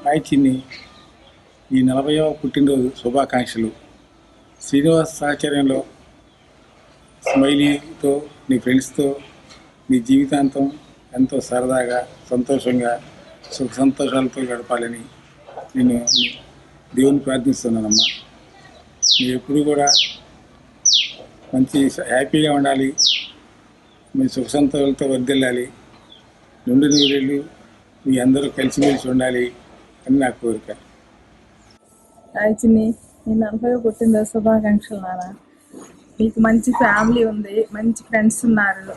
Hi చిన్ని, ఈ 40వ పుట్టినరోజు శుభాకాంక్షలు. శ్రీనివాస్ సాహచర్యంలో స్మైలీతో నీ ఫ్రెండ్స్తో నీ జీవితాంతం ఎంతో సరదాగా సంతోషంగా సుఖ సంతోషాలతో గడపాలని నేను దేవుని ప్రార్థిస్తున్నానమ్మా. మీరు ఎప్పుడు కూడా మంచి హ్యాపీగా ఉండాలి, మీ సుఖ సంతోషాలతో వర్ధిల్లాలి, నుండి నూరేళ్ళు మీ అందరూ కలిసిమెలిసి ఉండాలి అని నా కోరిక. హాయ్ చిన్ని, నీ 40వ పుట్టినరోజు శుభాకాంక్షలు నాన్న. నీకు మంచి ఫ్యామిలీ ఉంది, మంచి ఫ్రెండ్స్ ఉన్నారు.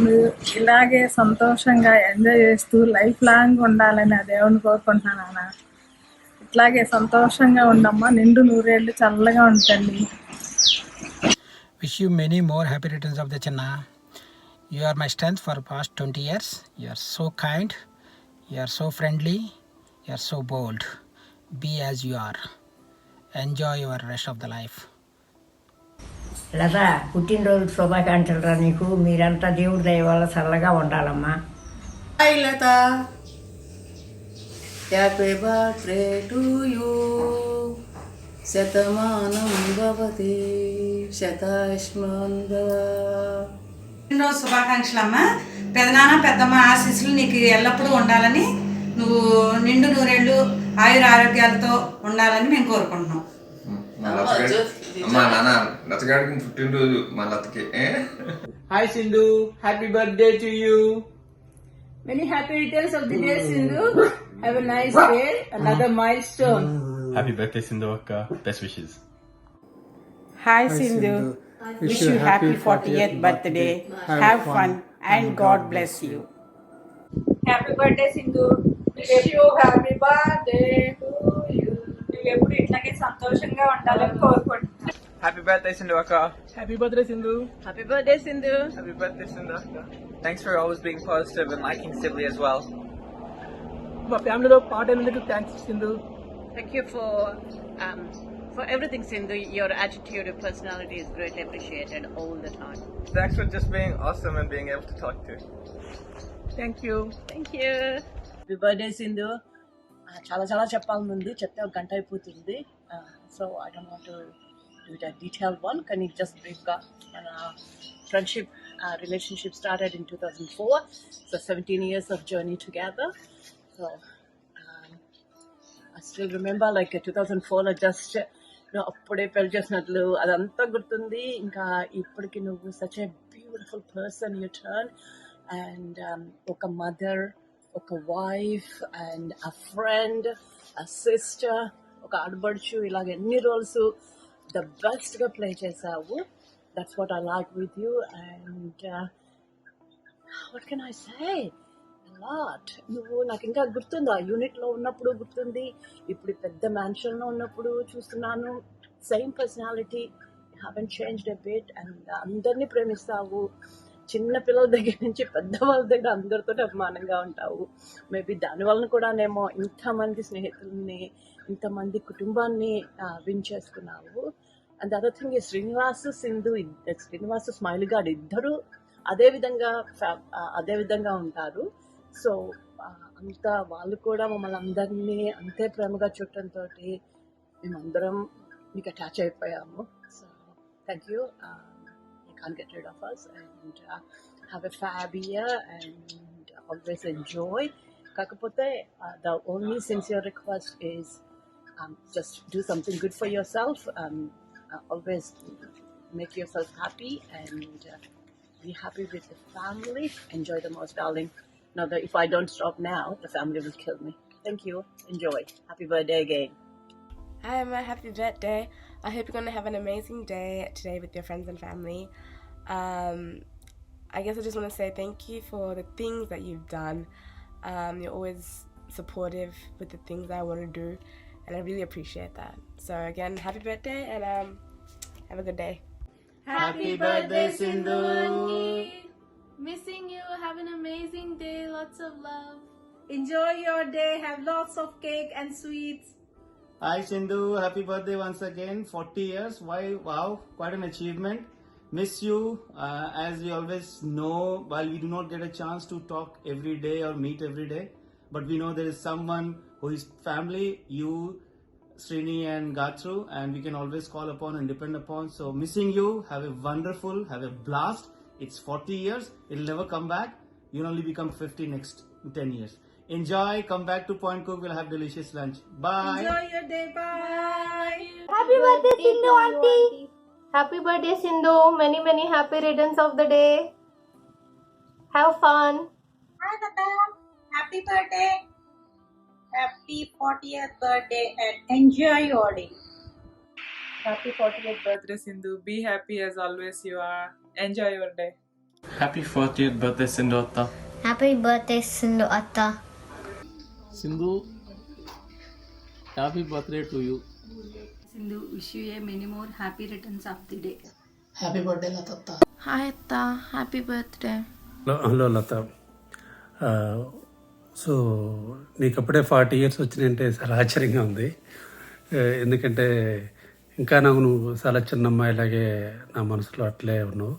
నువ్వు ఇలాగే సంతోషంగా ఎంజాయ్ చేస్తూ లైఫ్ లాంగ్ ఉండాలని ఆ దేవుని కోరుకుంటున్నాను నాన్న. ఇట్లాగే సంతోషంగా ఉండమ్మా, నిండు నూరేళ్ళు చల్లగా ఉంటుంది. Wish you many more happy returns of the Chinna. You are my strength for past 20 years. You are so kind. You are so friendly. You are so bold. Be as you are. Enjoy your rest of the life. లత, పుట్టినరోజు శుభాకాంక్షలు రా నీకు. మీరంతా దేవుడి దయ వల్ల చల్లగా ఉండాలమ్మా. Hi Latha, happy birthday to you. శతమానం భవతి శతాయుష్మాన్ భవ. పుట్టినరోజు శుభాకాంక్షలు అమ్మ. పెదనాన్న పెద్దమ్మ ఆశీస్సులు నీకు ఎల్లప్పుడూ ఉండాలని, నువ్వు నిండు నూరేళ్ళు ఆయుర ఆరోగ్యాలతో ఉండాలని మేము కోరుకుంటున్నాం. అమ్మా నాన్న నచ్చగాడికి పుట్టినరోజు మా లతకి. Hi Sindhu, happy birthday to you. Many happy returns of the day, Sindhu. Have a nice day, another milestone. Happy birthday, Sindhu Akka. Best wishes. Hi Sindhu. Wish you happy 40th birthday. Have fun and God bless you. Happy birthday, Sindhu. Wish you happy birthday to you. నువ్వు ఎప్పుడు ఇట్లాగే సంతోషంగా ఉండాలని కోరుకుంటున్నాను. Happy birthday, Sindhu Akka. Happy birthday, Sindhu. Happy birthday, Sindhu. Happy birthday, Sindhu Akka. Thanks for always being positive and liking Sibley as well. మా ఫ్యామిలీలో part అయినందుకు thanks Sindhu. Thank you for everything, Sindhu. Your attitude, your personality is greatly appreciated all the time. Thanks for just being awesome and being able to talk to. Thank you. Thank you. Happy birthday Sindhu. చాలా చాలా చెప్పాలని ఉంది, చెప్తే ఒక గంట అయిపోతుంది. So I don't want to do it a detailed one, కానీ just బ్రీఫ్గా మన friendship relationship started in 2004, so 17 years of journey together. So I still remember like 2004 లో జస్ట్ అప్పుడే పెళ్లి చేసినట్లు అదంతా గుర్తుంది. ఇంకా ఇప్పటికి నువ్వు such a beautiful person you turn, and ఒక మదర్, ఒక wife, and a friend, a sister, ఒక ఆడబడుచు, ఇలాగ ఎన్ని రోల్స్ ద బెస్ట్గా ప్లే చేసావు. That's what I like with you, and what can I say? A lot. నువ్వు నాకు ఇంకా గుర్తుంది, ఆ యూనిట్లో ఉన్నప్పుడు గుర్తుంది, ఇప్పుడు పెద్ద మ్యాన్షన్లో ఉన్నప్పుడు చూస్తున్నాను. Same personality, haven't changed a bit, and అందరినీ ప్రేమిస్తావు. చిన్న పిల్లల దగ్గర నుంచి పెద్దవాళ్ళ దగ్గర అందరితో అభిమానంగా ఉంటావు. మేబీ దానివల్ల కూడానేమో ఇంతమంది స్నేహితుల్ని, ఇంతమంది కుటుంబాన్ని విన్ చేసుకున్నావు. అండ్ అదర్ థింగ్ ఈ శ్రీనివాస్ సింధు, శ్రీనివాస్ స్మైల్ గార్డ్ ఇద్దరు అదే విధంగా ఉంటారు. సో అంతా వాళ్ళు కూడా మమ్మల్ని అందరినీ అంతే ప్రేమగా చుట్టంతో మేమందరం మీకు అటాచ్ అయిపోయాము. So thank you. You can't get rid of us, and have a fab year and always enjoy. కాకపోతే the only sincere request is just do something good for yourself. Always make yourself happy, and be happy with the family. Enjoy the most, darling. Now that if I don't stop now, the family will kill me. Thank you. Enjoy. Happy birthday again. Hi Emma, happy birthday. I hope you're going to have an amazing day today with your friends and family. I guess I just want to say thank you for the things that you've done. You're always supportive with the things I want to do, and I really appreciate that. So again, happy birthday, and have a good day. Happy birthday, Sindhu. Missing you. Have an amazing day. Lots of love. Enjoy your day. Have lots of cake and sweets. Hi Sindhu, happy birthday once again. 40 years. Why? Wow, quite an achievement. Miss you. As we always know, while we do not get a chance to talk every day or meet every day, but we know there is someone who is family, you, Srini and Gatru, and we can always call upon and depend upon. So missing you. Have a wonderful, have a blast. It's 40 years. It'll never come back. You'll only become 50 next 10 years. Enjoy. Come back to Point Cook. We'll have delicious lunch. Bye. Enjoy your day. Bye. Happy birthday, Sindhu auntie. Happy birthday, Sindhu. Many, many happy returns of the day. Have fun. Hi, Tata. Happy birthday. Happy 40th birthday and enjoy your day. Happy 40th birthday, Sindhu. Be happy as always you are. Enjoy your day. Happy 40th birthday, Sindhu Atta. Happy birthday, Sindhu Atta. Sindhu, happy birthday to you. Sindhu, wish you a many more happy returns of the day. Happy birthday, Lata. Hi, Atta. Happy birthday. Hello Latha so నీకు అప్పుడే 40 years వచ్చినాయంటే చాలా ఆశ్చర్యంగా ఉంది. ఎందుకంటే ఇంకా నాకు నువ్వు చాలా చిన్న అమ్మాయిలాగే నా మనసులో అట్లే ఉన్నావు.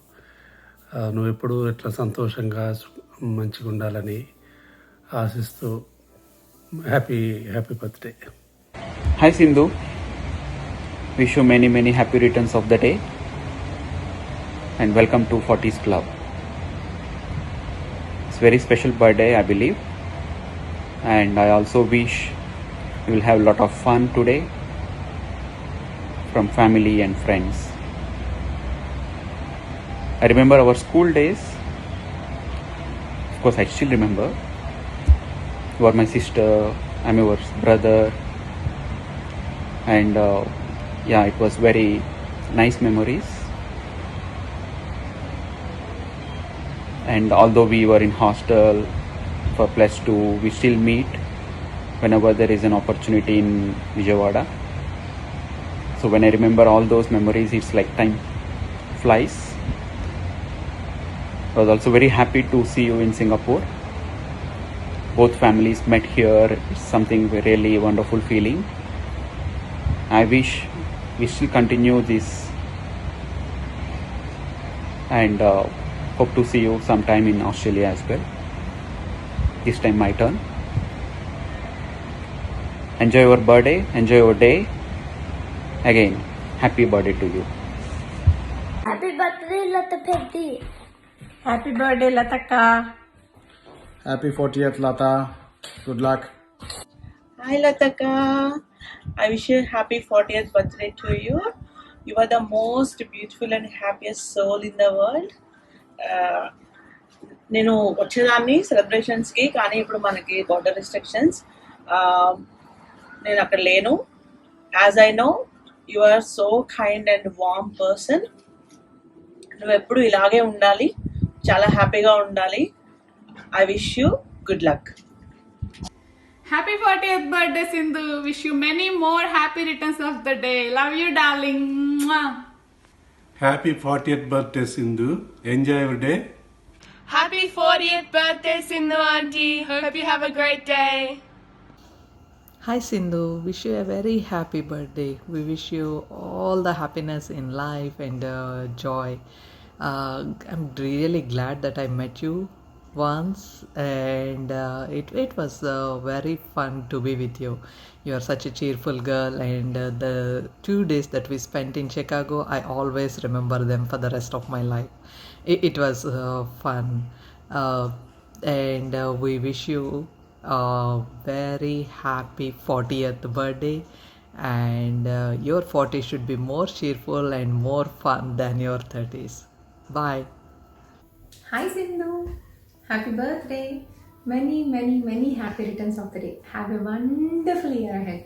నువ్వు ఎప్పుడు ఇట్లా సంతోషంగా మంచిగా ఉండాలని ఆశిస్తూ happy birthday. Hi Sindhu, wish you many happy returns of the day and welcome to 40s Club. It's very special birthday I believe, and I also wish you will have a lot of fun today from family and friends. I remember our school days. Of course I still remember. You are my sister, I'm your brother, and yeah, it was very nice memories. And although we were in hostel for +2, we still meet whenever there is an opportunity in Vijayawada. So when I remember all those memories, it's like time flies. I was also very happy to see you in Singapore. Both families met here. It's something really wonderful feeling. I wish we still continue this, and hope to see you sometime in Australia as well. This time my turn. Enjoy your birthday, enjoy your day. Again, happy birthday to you. Happy birthday, Lata Peddi. Happy birthday, Lataka. Happy 40th, Lata. Good luck. Hi Lataka. I wish you a happy 40th birthday to you. You are the most beautiful and happiest soul in the world. నేను వచ్చేదాన్ని సెలబ్రేషన్స్కి, కానీ ఇప్పుడు మనకి border restrictions, నేను అక్కడ లేను. As I know you are so kind and warm person. నువ్వు ఎప్పుడు ఇలాగే ఉండాలి, చాలా హ్యాపీగా ఉండాలి. I wish you good luck. Happy 40th birthday, Sindhu. Wish you many more happy returns of the day. Love you, darling. Mwah. Happy 40th birthday, Sindhu. Enjoy your day. Happy 40th birthday, Sindhu auntie. Hope you have a great day. Hi Sindhu, wish you a very happy birthday. We wish you all the happiness in life and joy. I'm really glad that I met you once, and it was very fun to be with you. You are such a cheerful girl, and the 2 days that we spent in Chicago, I always remember them for the rest of my life. It was fun, and we wish you a very happy 40th birthday, and your 40s should be more cheerful and more fun than your 30s. Bye. Hi Sindhu, happy birthday. Many happy returns of the day. Have a wonderful year ahead.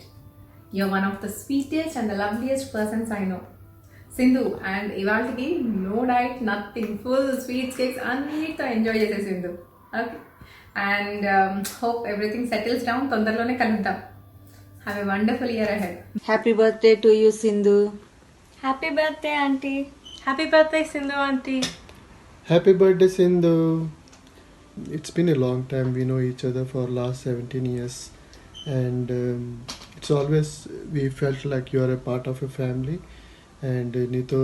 You're one of the sweetest and the loveliest persons I know. Sindhu, and ఇవాళకి no diet, nothing, full sweets, cakes అన్నిటితో enjoy చేసే Sindhu. Okay, and hope everything settles down. తొందరలోనే కలుద్దాం. Have a wonderful year ahead. Happy birthday to you Sindhu. Happy birthday aunty. Happy birthday Sindhu aunty. Happy birthday, Sindhu. It's been a long time. We know each other for last 17 years, and it's always we felt like you are a part of a family, and నీతో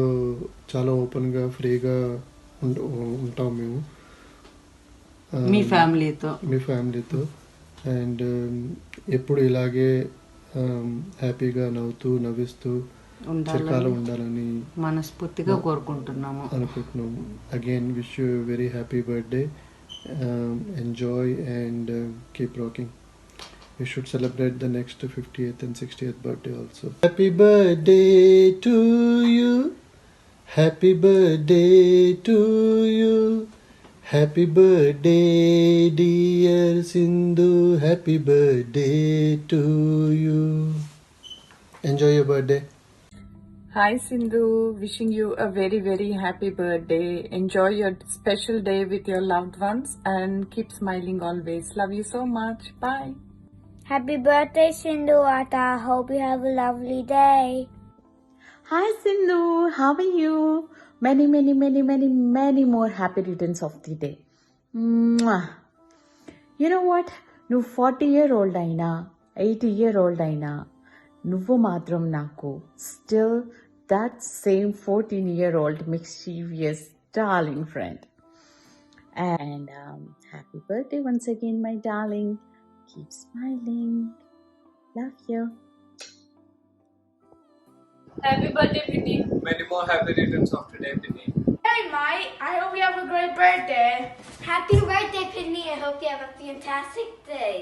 చాలా ఓపెన్గా ఫ్రీగా ఉంటాం మేము మీ ఫ్యామిలీతో. And ఎప్పుడు ఇలాగే హ్యాపీగా నవ్విస్తూ చిరకాలం ఉండాలని మనస్ఫూర్తిగా కోరుకుంటున్నాము. అనుకుంటున్నాము. Again wish you very happy birthday. Enjoy and keep rocking. We should celebrate the next 50th and 60th birthday also. Happy birthday to you. Happy birthday to you. Happy birthday dear Sindhu. Happy birthday to you. Enjoy your birthday. Hi Sindhu, wishing you a very very happy birthday. Enjoy your special day with your loved ones and keep smiling always. Love you so much. Bye. Happy birthday, Sindhu Ata. Hope you have a lovely day. Hi Sindhu, how are you? Many more happy returns of the day. Mwah. You know what? నువ్వు 40-year-old అయినా 80-year-old అయినా నువ్వు మాత్రం నాకు still that same 14-year-old mischievous darling friend. And happy birthday once again, my darling. Keep smiling. Love you. Happy birthday, Pitty. Many more happy returns of today, Pitty. Hey, Mike. I hope you have a great birthday. Happy birthday, Pitney. I hope you have a fantastic day.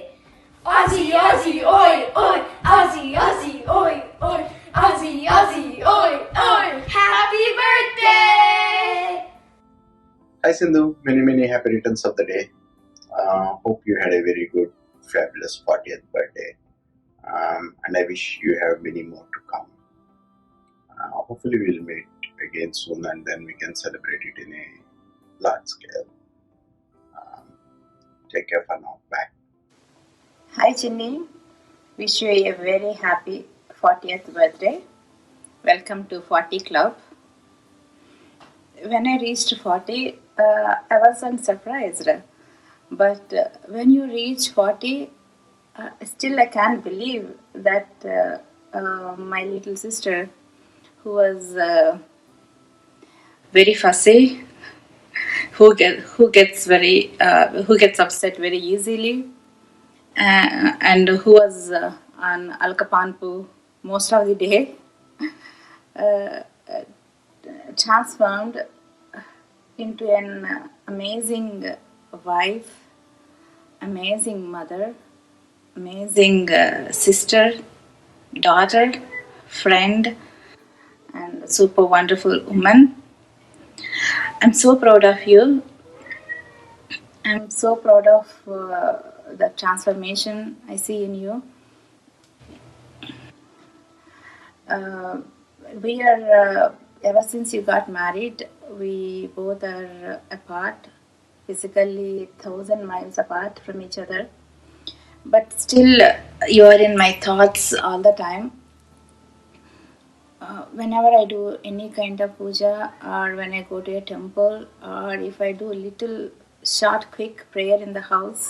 Aussie, Aussie, oi, oi. Aussie, Aussie, oi, oi. Aussie, Aussie, oi, oi. Happy birthday. Hi Sindhu, many happy returns of the day. Hope you had a very good, fabulous 40th birthday, and I wish you have many more to come. Hopefully we'll meet again soon, and then we can celebrate it in a large scale. Take care for now. Bye. Hi Chinni, wish you a very happy 40th birthday. Welcome to 40 Club. When I reached 40, I wasn't surprised. But when you reach 40, still I can't believe that my little sister, who was very fussy, who gets upset very easily, and who was on Alkapanpu most of the day, transformed into an amazing wife, amazing mother, amazing sister, daughter, friend, and super wonderful woman. I'm so proud of you. I'm so proud of the transformation I see in you. We are, ever since you got married, we both are apart, physically 1,000 miles apart from each other. But still, you are in my thoughts all the time. Whenever I do any kind of puja, or when I go to a temple, or if I do a little short quick prayer in the house,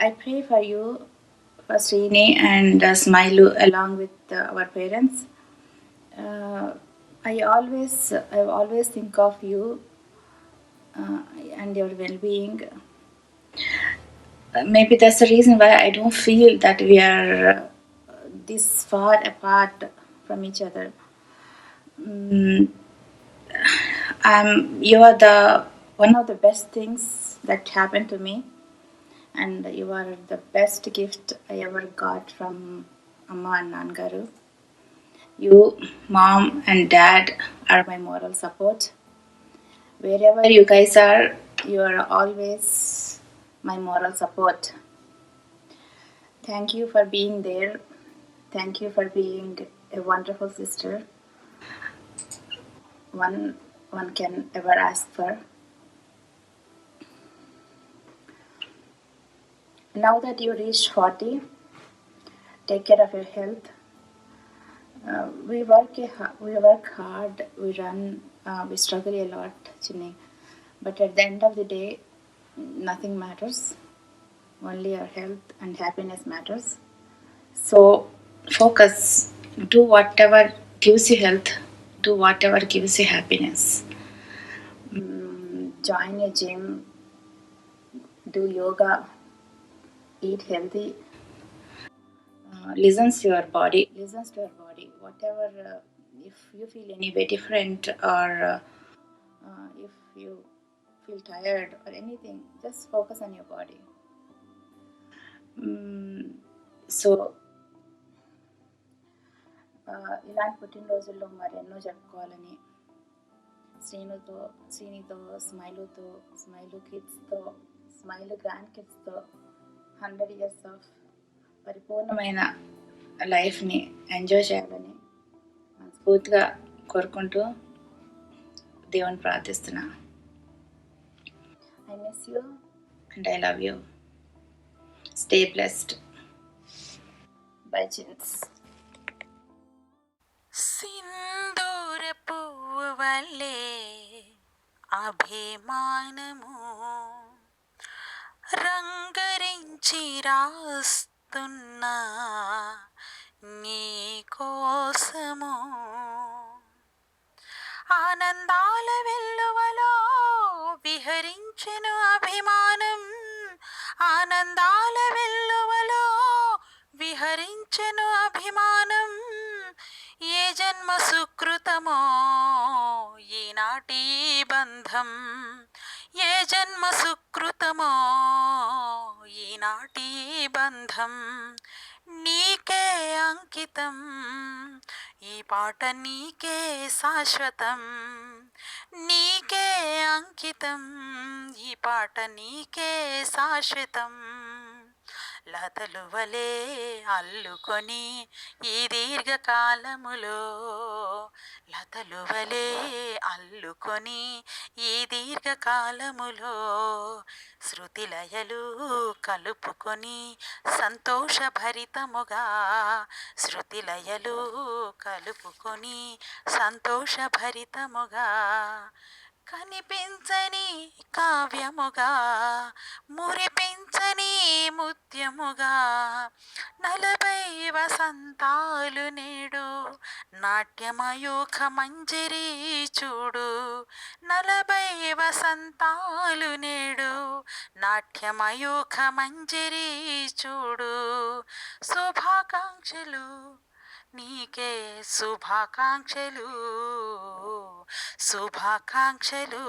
I pray for you, for Srini and Smailu along with our parents. I always think of you and your well-being. Maybe that's the reason why I don't feel that we are this far apart from each other. You are one of the best things that happened to me, and you are the best gift I ever got from Amma and Nangaru. You, mom and dad, are my moral support. Wherever you guys are, you are always my moral support. Thank you for being there. Thank you for being a wonderful sister. One can ever ask for. Now that you reached 40, take care of your health. We work hard, we run, we struggle a lot, Chinni. But at the end of the day, nothing matters. Only our health and happiness matters. So focus. Do whatever gives you health. Do whatever gives you happiness. Join a gym. Do yoga. eat healthy, listens to your body, whatever, if you feel any way different, or if you feel tired or anything, just focus on your body. So ఇలాంటి పుట్టినరోజుల్లో మరెన్నో జరుపుకోవాలని శ్రీనితో smile కిడ్స్తో, smile grand కిడ్స్తో 100 years of పరిపూర్ణమైన లైఫ్ని enjoy చేయాలని మనస్ఫూర్తిగా కోరుకుంటూ దేవుని ప్రార్థిస్తున్నా. I miss you and I love you. Stay blessed. Bye, chins. సింధూర పువ్వు వల్లే అభిమానము రంగరించి రాస్తున్నా నీ కోసము ఆనందాల వెల్లువలో విహరించెను అభిమానం, ఆనందాల వెల్లువలో విహరించెను అభిమానం. ఏ జన్మ సుకృతమో ఈనాటి బంధం, ఏ జన్మ సుకృతమో ఈనాటి బంధం. నీకే అంకితం ఈ పాట, నీకే శాశ్వతం, నీకే అంకితం ఈ పాట, నీకే శాశ్వతం. లతలు వలే అల్లుకొని ఈ దీర్ఘకాలములో, లతలు వలే అల్లుకొని ఈ దీర్ఘకాలములో శృతిలయలు కలుపుకొని సంతోషభరితముగా, శృతిలయలు కలుపుకొని సంతోషభరితముగా కనిపించని కావ్యముగా, మురిపించని ముత్యముగా 40 వసంతాలు నేడు నాట్యమయూఖ మంజరి చూడు, 40 వసంతాలు నేడు నాట్యమయూఖ మంజరి చూడు. శుభాకాంక్షలు నీకే, శుభాకాంక్షలు, శుభాకాంక్షలు